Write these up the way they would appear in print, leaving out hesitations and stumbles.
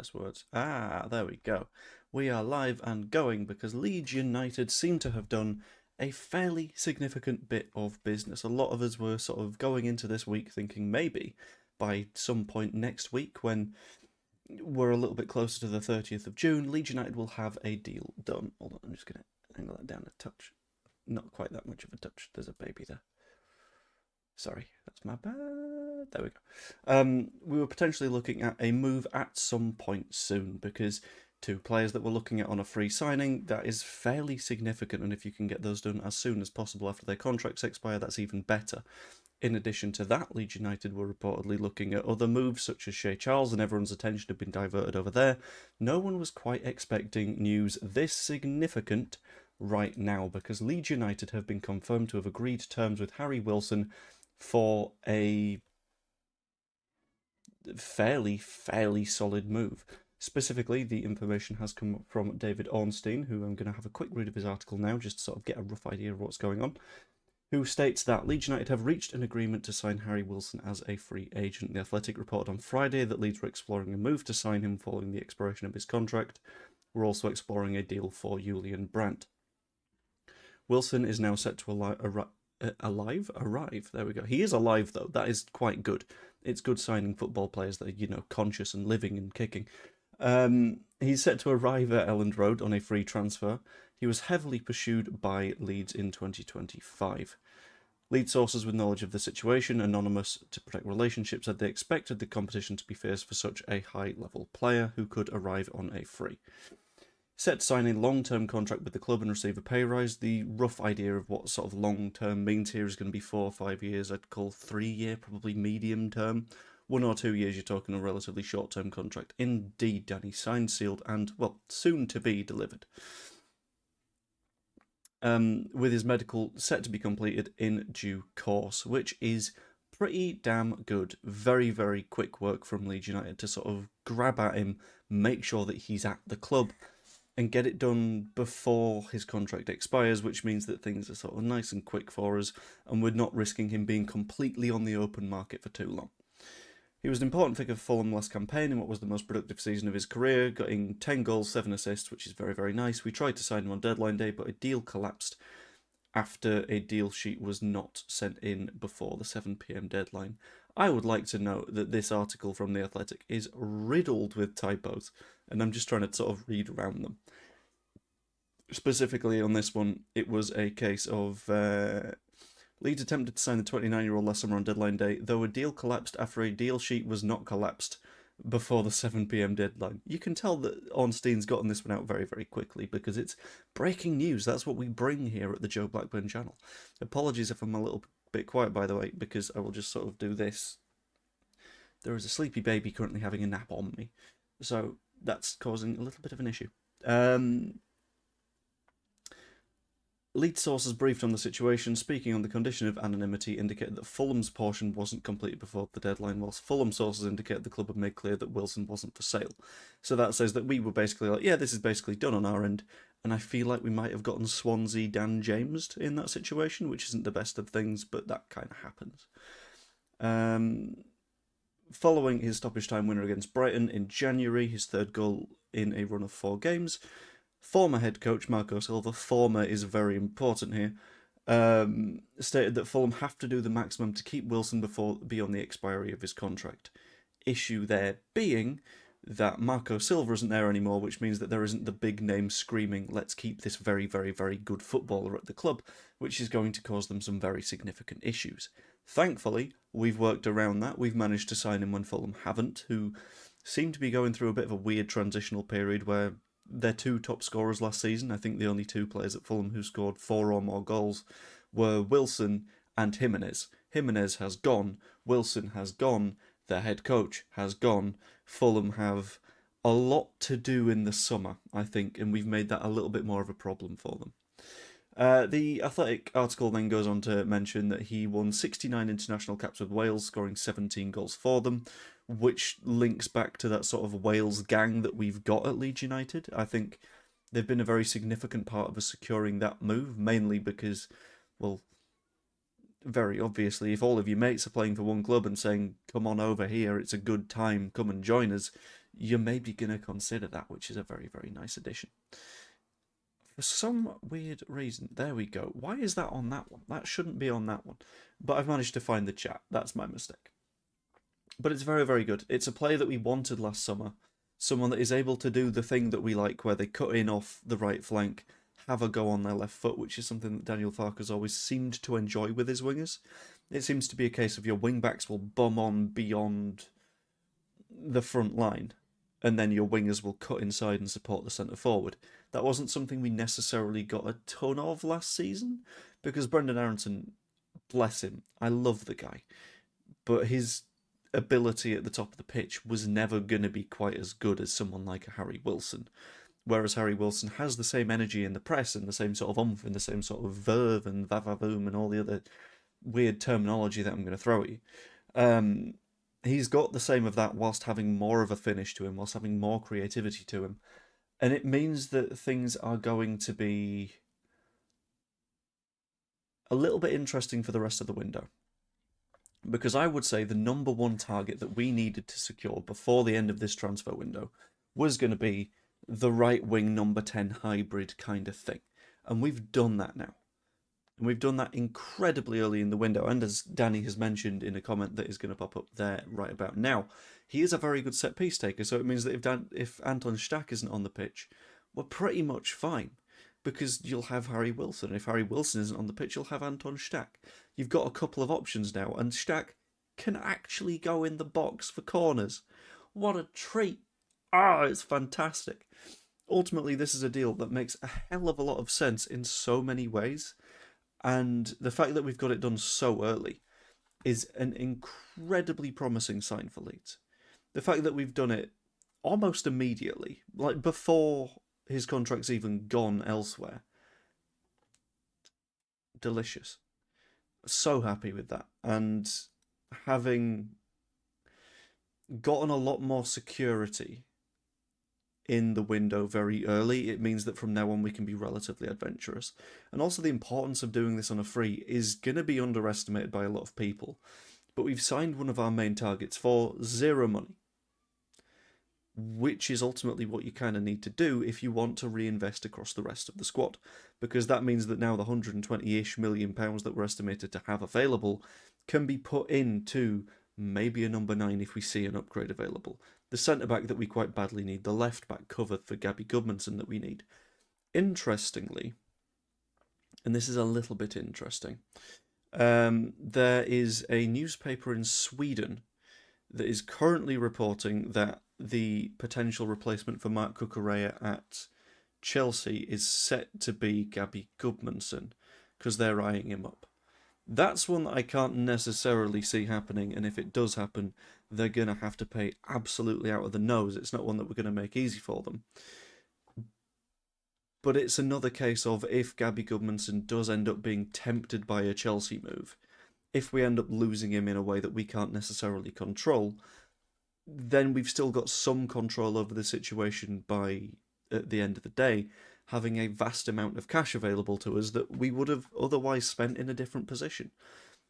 famous words. There we go. We are live and going because Leeds United seem to have done a fairly significant bit of business. A lot of us were sort of going into this week thinking maybe by some point next week, when we're a little bit closer to the 30th of June, Leeds United will have a deal done. Hold on, I'm just going to angle that down a touch. Not quite that much of a touch. There's a baby there. Sorry, that's my bad. There we go. We were potentially looking at a move at some point soon, because two players that we're looking at on a free signing, that is fairly significant, and if you can get those done as soon as possible after their contracts expire, that's even better. In addition to that, Leeds United were reportedly looking at other moves, such as Shea Charles, and everyone's attention had been diverted over there. No one was quite expecting news this significant right now, because Leeds United have been confirmed to have agreed terms with Harry Wilson for a fairly solid move. Specifically, the information has come from David Ornstein, who I'm going to have a quick read of his article now, just to sort of get a rough idea of what's going on, who states that Leeds United have reached an agreement to sign Harry Wilson as a free agent. The Athletic reported on Friday that Leeds were exploring a move to sign him following the expiration of his contract. We're also exploring a deal for Julian Brandt. Wilson is now set to arrive. There we go. He is alive, though. That is quite good. It's good signing football players that are, conscious and living and kicking. He's set to arrive at Elland Road on a free transfer. He was heavily pursued by Leeds in 2025. Leeds sources with knowledge of the situation, anonymous to protect relationships, said they expected the competition to be fierce for such a high-level player who could arrive on a free. Set to sign a long-term contract with the club and receive a pay rise. The rough idea of what sort of long-term means here is going to be 4 or 5 years. I'd call 3-year probably medium-term. 1 or 2 years, you're talking a relatively short-term contract. Indeed, Danny, signed, sealed, and, well, soon to be delivered. With his medical set to be completed in due course, which is pretty damn good. Very, very quick work from Leeds United to sort of grab at him, make sure that he's at the club, and get it done before his contract expires, which means that things are sort of nice and quick for us, and we're not risking him being completely on the open market for too long. He was an important figure for Fulham last campaign in what was the most productive season of his career, getting 10 goals, 7 assists, which is very, very nice. We tried to sign him on deadline day, but a deal collapsed after a deal sheet was not sent in before the 7 PM deadline. I would like to note that this article from The Athletic is riddled with typos, and I'm just trying to sort of read around them. Specifically on this one, it was a case of Leeds attempted to sign the 29-year-old last summer on deadline day, though a deal collapsed after a deal sheet was not collapsed before the 7 PM deadline. You can tell that Ornstein's gotten this one out very, very quickly, because it's breaking news. That's what we bring here at the Joe Blackburn channel. Apologies if I'm a little bit quiet, by the way, because I will just sort of do this. There is a sleepy baby currently having a nap on me, so that's causing a little bit of an issue. Leeds sources briefed on the situation, speaking on the condition of anonymity, indicated that Fulham's portion wasn't completed before the deadline, whilst Fulham sources indicated the club had made clear that Wilson wasn't for sale. So that says that we were basically like, yeah, this is basically done on our end, and I feel like we might have gotten Swansea Dan James'd in that situation, which isn't the best of things, but that kind of happens. Following his stoppage time winner against Brighton in January, his third goal in a run of 4 games, former head coach Marco Silva, former is very important here, stated that Fulham have to do the maximum to keep Wilson beyond the expiry of his contract. Issue there being that Marco Silva isn't there anymore, which means that there isn't the big name screaming, let's keep this very, very, very good footballer at the club, which is going to cause them some very significant issues. Thankfully, we've worked around that. We've managed to sign him when Fulham haven't, who seem to be going through a bit of a weird transitional period where their 2 top scorers last season, I think the only 2 players at Fulham who scored 4 or more goals, were Wilson and Jimenez. Jimenez has gone, Wilson has gone, their head coach has gone. Fulham have a lot to do in the summer, I think, and we've made that a little bit more of a problem for them. The Athletic article then goes on to mention that he won 69 international caps with Wales, scoring 17 goals for them, which links back to that sort of Wales gang that we've got at Leeds United. I think they've been a very significant part of us securing that move, mainly because, well, very obviously, if all of your mates are playing for one club and saying, come on over here, it's a good time, come and join us, you're maybe going to consider that, which is a very, very nice addition. For some weird reason, there we go. Why is that on that one? That shouldn't be on that one. But I've managed to find the chat. That's my mistake. But it's very, very good. It's a player that we wanted last summer. Someone that is able to do the thing that we like, where they cut in off the right flank, have a go on their left foot, which is something that Daniel Farke's always seemed to enjoy with his wingers. It seems to be a case of your wing-backs will bomb on beyond the front line, and then your wingers will cut inside and support the centre forward. That wasn't something we necessarily got a ton of last season, because Brendan Aronson, bless him, I love the guy, but his ability at the top of the pitch was never going to be quite as good as someone like a Harry Wilson. Whereas Harry Wilson has the same energy in the press and the same sort of oomph and the same sort of verve and va-va-voom and all the other weird terminology that I'm going to throw at you. He's got the same of that whilst having more of a finish to him, whilst having more creativity to him. And it means that things are going to be a little bit interesting for the rest of the window. Because I would say the number one target that we needed to secure before the end of this transfer window was going to be the right wing number 10 hybrid kind of thing. And we've done that now. And we've done that incredibly early in the window. And as Danny has mentioned in a comment that is going to pop up there right about now, he is a very good set-piece taker. So it means that if Anton Stack isn't on the pitch, we're pretty much fine. Because you'll have Harry Wilson. If Harry Wilson isn't on the pitch, you'll have Anton Stack. You've got a couple of options now, and Stack can actually go in the box for corners. What a treat. It's fantastic. Ultimately, this is a deal that makes a hell of a lot of sense in so many ways, and the fact that we've got it done so early is an incredibly promising sign for Leeds. The fact that we've done it almost immediately, like before his contract's even gone elsewhere. Delicious. So happy with that. And having gotten a lot more security in the window very early, it means that from now on we can be relatively adventurous. And also the importance of doing this on a free is going to be underestimated by a lot of people. But we've signed one of our main targets for zero money, which is ultimately what you kind of need to do if you want to reinvest across the rest of the squad, because that means that now the £120-ish million that we're estimated to have available can be put into maybe a number 9 if we see an upgrade available, the centre-back that we quite badly need, the left-back cover for Gabby Goodmanson that we need. Interestingly, and this is a little bit interesting, there is a newspaper in Sweden that is currently reporting that the potential replacement for Mark Cucurella at Chelsea is set to be Gabby Goodmanson, because they're eyeing him up. That's one that I can't necessarily see happening, and if it does happen, they're going to have to pay absolutely out of the nose. It's not one that we're going to make easy for them. But it's another case of if Gabby Goodmanson does end up being tempted by a Chelsea move, if we end up losing him in a way that we can't necessarily control, then we've still got some control over the situation by, at the end of the day, having a vast amount of cash available to us that we would have otherwise spent in a different position.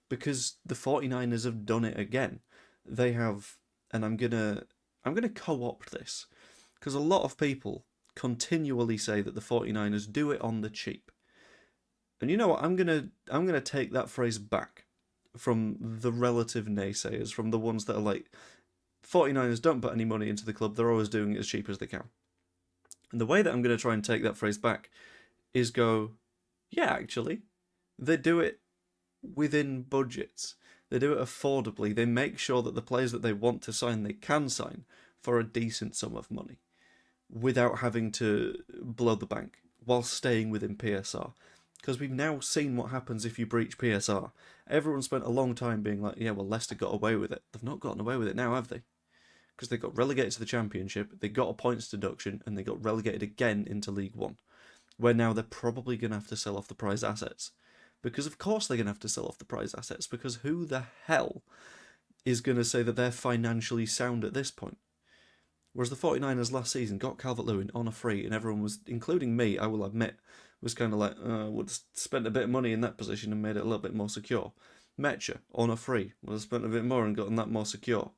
Because the 49ers have done it again. They have, and I'm gonna co-opt this, because a lot of people continually say that the 49ers do it on the cheap. And you know what, I'm gonna take that phrase back from the relative naysayers, from the ones that are like, 49ers don't put any money into the club, they're always doing it as cheap as they can. And the way that I'm going to try and take that phrase back is go, yeah, actually, they do it within budgets. They do it affordably. They make sure that the players that they want to sign, they can sign for a decent sum of money without having to blow the bank while staying within PSR. Because we've now seen what happens if you breach PSR. Everyone spent a long time being like, yeah, well, Leicester got away with it. They've not gotten away with it now, have they? Because they got relegated to the Championship, they got a points deduction, and they got relegated again into League One, where now they're probably going to have to sell off the prize assets. Because of course they're going to have to sell off the prize assets, because who the hell is going to say that they're financially sound at this point? Whereas the 49ers last season got Calvert-Lewin on a free, and everyone was, including me, I will admit, was kind of like, would have spent a bit of money in that position and made it a little bit more secure. Metcha, on a free, would have spent a bit more and gotten that more secure.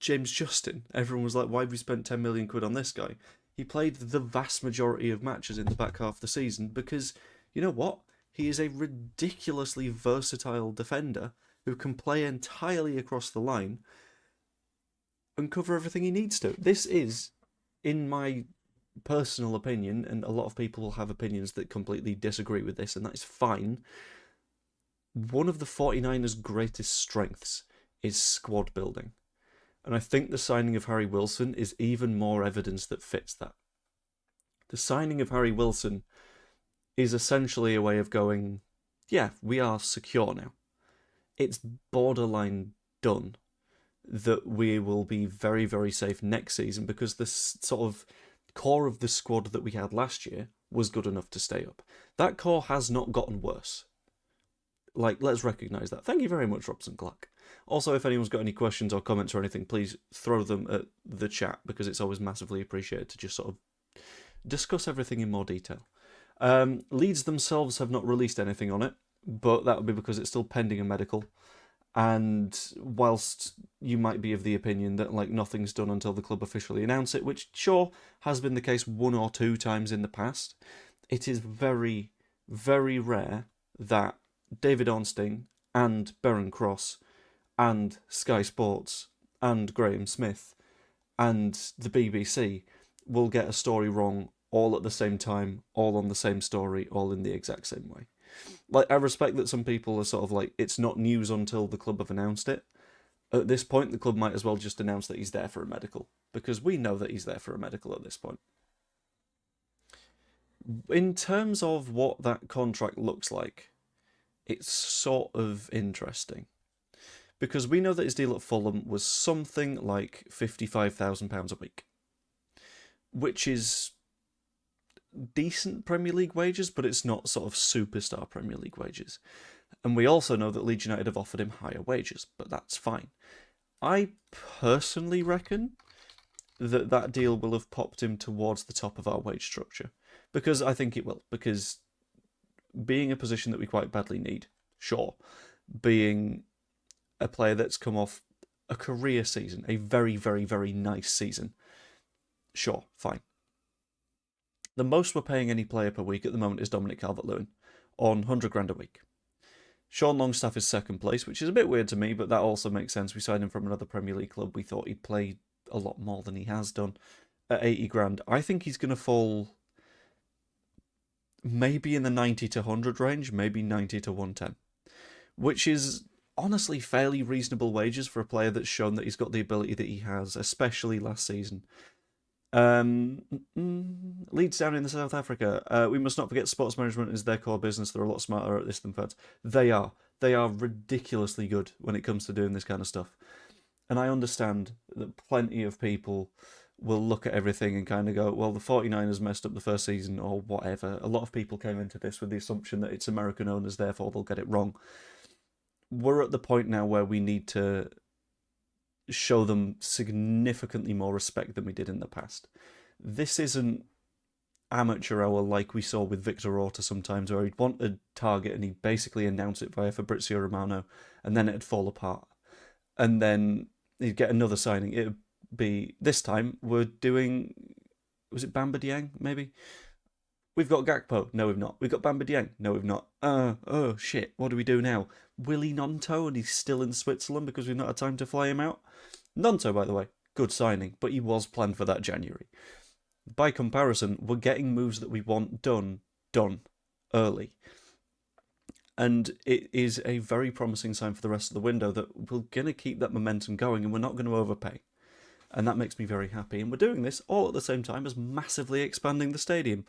James Justin. Everyone was like, why have we spent 10 million quid on this guy? He played the vast majority of matches in the back half of the season because, you know what? He is a ridiculously versatile defender who can play entirely across the line and cover everything he needs to. This is, in my personal opinion, and a lot of people will have opinions that completely disagree with this, and that is fine. One of the 49ers' greatest strengths is squad building. And I think the signing of Harry Wilson is even more evidence that fits that. The signing of Harry Wilson is essentially a way of going, yeah, we are secure now. It's borderline done that we will be very, very safe next season because the sort of core of the squad that we had last year was good enough to stay up. That core has not gotten worse. Let's recognise that. Thank you very much, Robson Clark. Also, if anyone's got any questions or comments or anything, please throw them at the chat because it's always massively appreciated to just sort of discuss everything in more detail. Leeds themselves have not released anything on it, but that would be because it's still pending a medical. And whilst you might be of the opinion that nothing's done until the club officially announce it, which sure has been the case 1 or 2 times in the past, it is very, very rare that David Ornstein and Beren Cross and Sky Sports and Graham Smith and the BBC will get a story wrong all at the same time, all on the same story, all in the exact same way. I respect that some people are sort of it's not news until the club have announced it. At this point, the club might as well just announce that he's there for a medical, because we know that he's there for a medical at this point. In terms of what that contract looks like, it's sort of interesting. Because we know that his deal at Fulham was something like £55,000 a week, which is decent Premier League wages, but it's not sort of superstar Premier League wages. And we also know that Leeds United have offered him higher wages, but that's fine. I personally reckon that that deal will have popped him towards the top of our wage structure, because I think it will, because being a position that we quite badly need, sure, being a player that's come off a career season, a very, very, very nice season, sure, fine. The most we're paying any player per week at the moment is Dominic Calvert-Lewin on 100 grand a week. Sean Longstaff is second place, which is a bit weird to me, but that also makes sense. We signed him from another Premier League club. We thought he'd play a lot more than he has done at 80 grand. I think he's going to fall maybe in the 90 to 100 range, maybe 90 to 110, which is honestly fairly reasonable wages for a player that's shown that he's got the ability that he has, especially last season. Leeds down in South Africa. We must not forget sports management is their core business. They're a lot smarter at this than fans. They are. They are ridiculously good when it comes to doing this kind of stuff. And I understand that plenty of people will look at everything and kind of go, well, the 49ers messed up the first season or whatever. A lot of people came into this with the assumption that it's American owners, therefore they'll get it wrong. We're at the point now where we need to show them significantly more respect than we did in the past. This isn't amateur hour like we saw with Victor Orta sometimes, where he'd want a target and he'd basically announce it via Fabrizio Romano, and then it'd fall apart. And then he'd get another signing. It'd be, this time, we're doing, was it Bamba Dieng, maybe? We've got Gakpo. No, we've not. We've got Bamba Dieng. No, we've not. Oh, shit. What do we do now? Willy Gnonto, and he's still in Switzerland because we've not had time to fly him out. Gnonto, by the way, good signing, but he was planned for that January. By comparison, we're getting moves that we want done early. And it is a very promising sign for the rest of the window that we're going to keep that momentum going and we're not going to overpay. And that makes me very happy. And we're doing this all at the same time as massively expanding the stadium.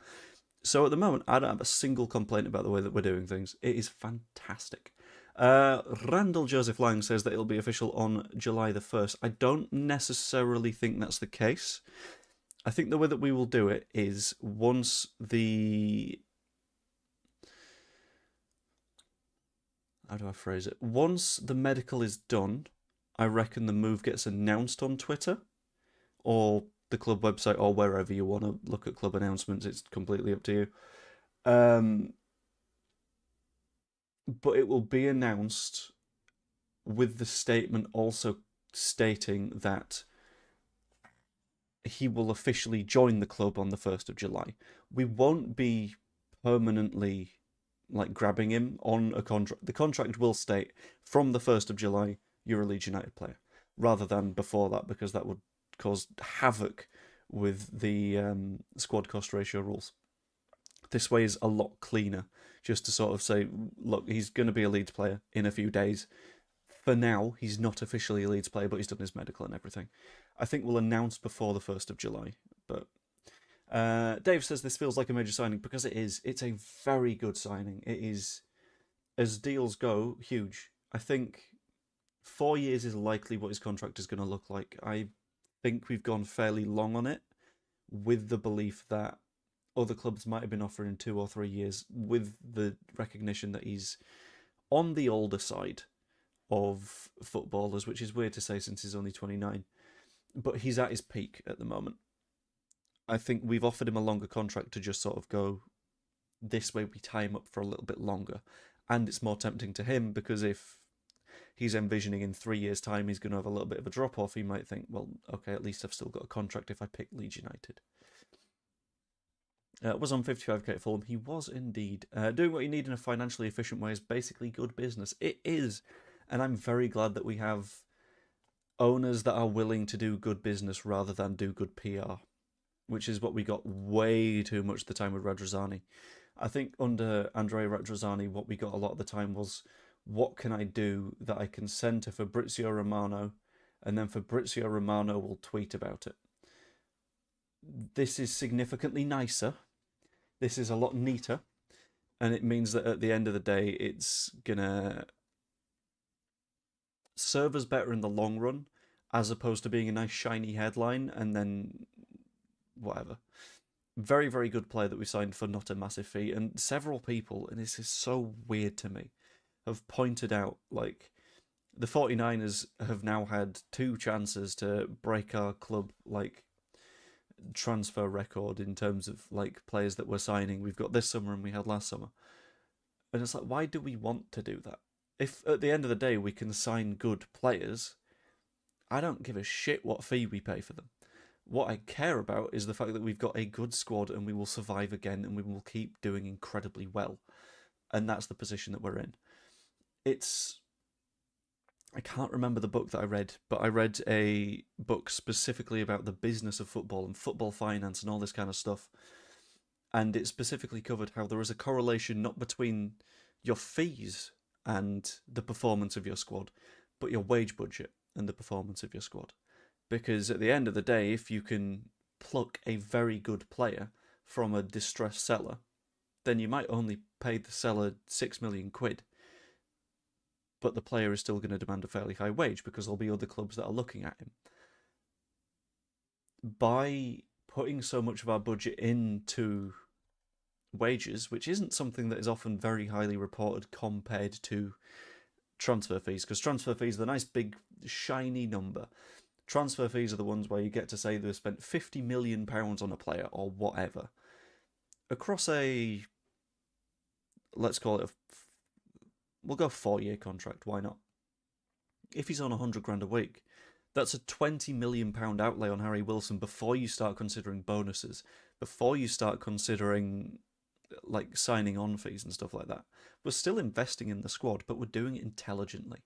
So at the moment, I don't have a single complaint about the way that we're doing things. It is fantastic. Randall Joseph Lang says that it'll be official on July the 1st. I don't necessarily think that's the case. I think the way that we will do it is once the... How do I phrase it? Once the medical is done, I reckon the move gets announced on Twitter or the club website or wherever you want to look at club announcements. It's completely up to you. But it will be announced with the statement also stating that he will officially join the club on the 1st of July. We won't be permanently like grabbing him on a contract. The contract will state from the 1st of July, you're a Leeds United player, rather than before that, because that would cause havoc with the squad cost ratio rules. This way is a lot cleaner, just to sort of say, look, he's going to be a Leeds player in a few days. For now, he's not officially a Leeds player, but he's done his medical and everything. I think we'll announce before the 1st of July. But Dave says this feels like a major signing because it is. It's a very good signing. It is, as deals go, huge. I think 4 years is likely what his contract is going to look like. I think we've gone fairly long on it, with the belief that other clubs might have been offering 2 or 3 years, with the recognition that he's on the older side of footballers, which is weird to say since he's only 29. But he's at his peak at the moment. I think we've offered him a longer contract to just sort of go, this way we tie him up for a little bit longer. And it's more tempting to him because if he's envisioning in 3 years' time he's going to have a little bit of a drop-off, he might think, well, okay, at least I've still got a contract if I pick Leeds United. Was on 55k at Fulham. He was indeed. Doing what you need in a financially efficient way is basically good business. It is. And I'm very glad that we have owners that are willing to do good business rather than do good PR, which is what we got way too much the time with Radrizzani. I think under Andrea Radrizzani, what we got a lot of the time was, what can I do that I can send to Fabrizio Romano, and then Fabrizio Romano will tweet about it. This is significantly nicer. This is a lot neater. And it means that at the end of the day, it's going to serve us better in the long run, as opposed to being a nice shiny headline and then whatever. Very, very good player that we signed for not a massive fee. And several people, and this is so weird to me, have pointed out, like, the 49ers have now had 2 chances to break our club, like, transfer record in terms of, like, players that we're signing. We've got this summer and we had last summer. And it's like, why do we want to do that? If at the end of the day we can sign good players, I don't give a shit what fee we pay for them. What I care about is the fact that we've got a good squad and we will survive again and we will keep doing incredibly well. And that's the position that we're in. I can't remember the book that I read, but I read a book specifically about the business of football and football finance and all this kind of stuff. And it specifically covered how there is a correlation not between your fees and the performance of your squad, but your wage budget and the performance of your squad. Because at the end of the day, if you can pluck a very good player from a distressed seller, then you might only pay the seller 6 million quid, but the player is still going to demand a fairly high wage because there'll be other clubs that are looking at him. By putting so much of our budget into wages, which isn't something that is often very highly reported compared to transfer fees, because transfer fees are the nice big shiny number. Transfer fees are the ones where you get to say they've spent £50 million on a player or whatever. Across a, let's call it we'll go 4-year contract, why not? If he's on 100 grand a week, that's a £20 million outlay on Harry Wilson before you start considering bonuses, before you start considering like signing on fees and stuff like that. We're still investing in the squad, but we're doing it intelligently,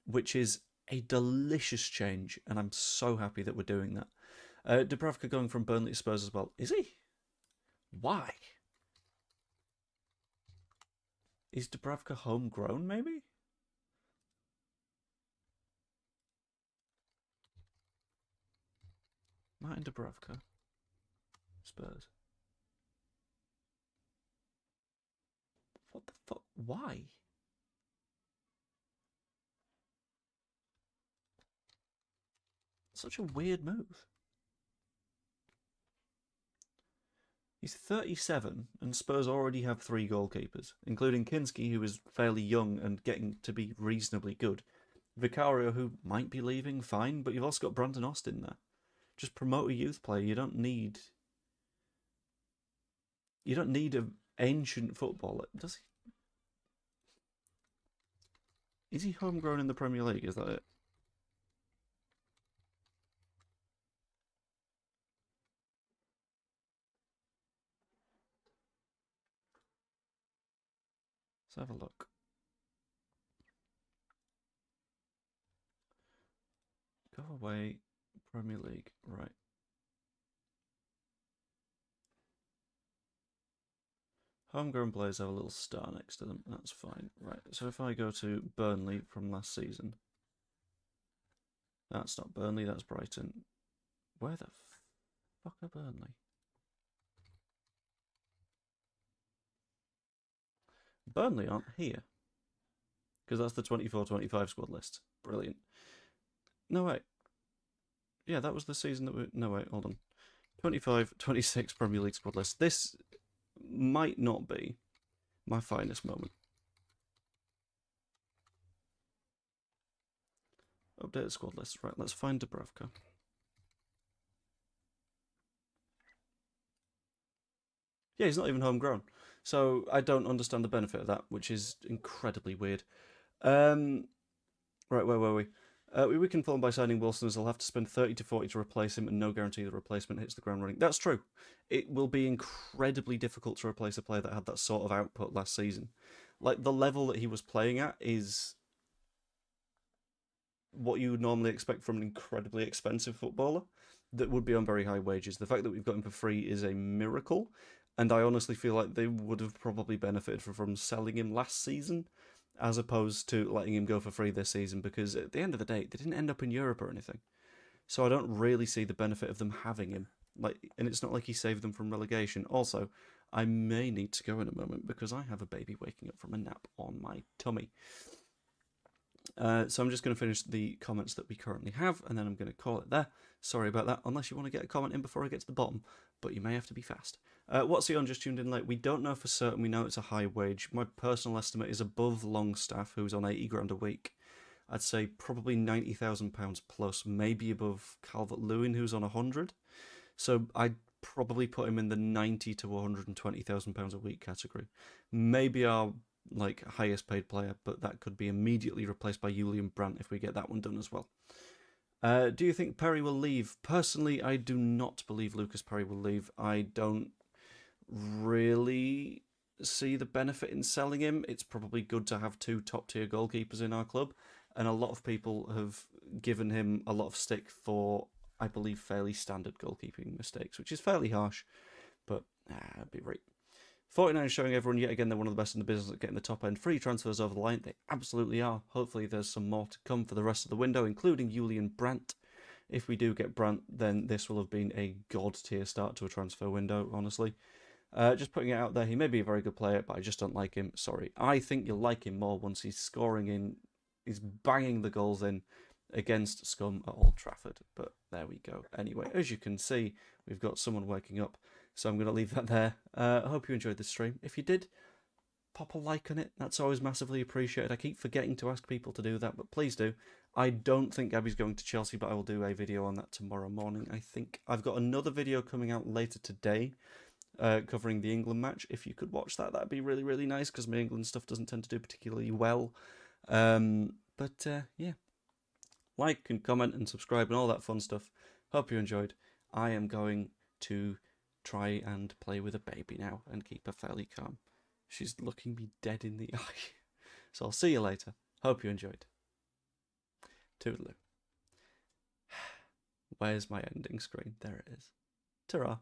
which is a delicious change, and I'm so happy that we're doing that. Dubravka going from Burnley to Spurs as well. Is he? Why? Is Dubravka homegrown, maybe? Martin Dubravka. Spurs. What the fuck? Why? Such a weird move. He's 37, and Spurs already have 3 goalkeepers, including Kinski, who is fairly young and getting to be reasonably good. Vicario, who might be leaving, fine, but you've also got Brandon Austin there. Just promote a youth player. You don't need an ancient footballer, does he? Is he homegrown in the Premier League? Is that it? Let's have a look. Go away, Premier League, right. Homegrown players have a little star next to them, that's fine. Right, so if I go to Burnley from last season, that's not Burnley, that's Brighton. Where the fuck are Burnley? Burnley aren't here. Because that's the 24-25 squad list. Brilliant. No, wait. Yeah, that was the season that we... No, wait, hold on. 25-26 Premier League squad list. This might not be my finest moment. Update squad list. Right, let's find Dubravka. Yeah, he's not even homegrown. So I don't understand the benefit of that, which is incredibly weird. Right, where were we? We weakened Fulham by signing Wilson, as they'll have to spend 30 to 40 to replace him, and no guarantee the replacement hits the ground running. That's true. It will be incredibly difficult to replace a player that had that sort of output last season. Like, the level that he was playing at is what you would normally expect from an incredibly expensive footballer that would be on very high wages. The fact that we've got him for free is a miracle, and I honestly feel like they would have probably benefited from selling him last season as opposed to letting him go for free this season, because at the end of the day, they didn't end up in Europe or anything. So I don't really see the benefit of them having him. And it's not like he saved them from relegation. Also, I may need to go in a moment because I have a baby waking up from a nap on my tummy. So I'm just going to finish the comments that we currently have, and then I'm going to call it there. Sorry about that, unless you want to get a comment in before I get to the bottom, but you may have to be fast. What's he on? Just tuned in late. We don't know for certain. We know it's a high wage. My personal estimate is above Longstaff, who's on 80 grand a week. I'd say probably £90,000 plus, maybe above Calvert-Lewin, who's on 100. So I'd probably put him in the 90 to £120,000 a week category. Maybe our highest paid player, but that could be immediately replaced by Julian Brandt if we get that one done as well. Do you think Perry will leave? Personally, I do not believe Lucas Perry will leave. I don't really see the benefit in selling him. It's probably good to have two top-tier goalkeepers in our club, and a lot of people have given him a lot of stick for, I believe, fairly standard goalkeeping mistakes, which is fairly harsh, but I'd be right. 49 is showing everyone yet again they're one of the best in the business at getting the top end free transfers over the line. They absolutely are. Hopefully there's some more to come for the rest of the window, including Julian Brandt. If we do get Brandt, then this will have been a god tier start to a transfer window, honestly. Just putting it out there, he may be a very good player, but I just don't like him. Sorry. I think you'll like him more once he's scoring in, he's banging the goals in against scum at Old Trafford. But there we go. Anyway, as you can see, we've got someone waking up. So I'm going to leave that there. I hope you enjoyed this stream. If you did, pop a like on it. That's always massively appreciated. I keep forgetting to ask people to do that, but please do. I don't think Gabby's going to Chelsea, but I will do a video on that tomorrow morning, I think. I've got another video coming out later today covering the England match. If you could watch that, that'd be really, really nice, because my England stuff doesn't tend to do particularly well. Yeah. Like and comment and subscribe and all that fun stuff. Hope you enjoyed. I am going to try and play with a baby now and keep her fairly calm. She's looking me dead in the eye. So I'll see you later. Hope you enjoyed. Toodaloo. Where's my ending screen? There it is. Ta-ra.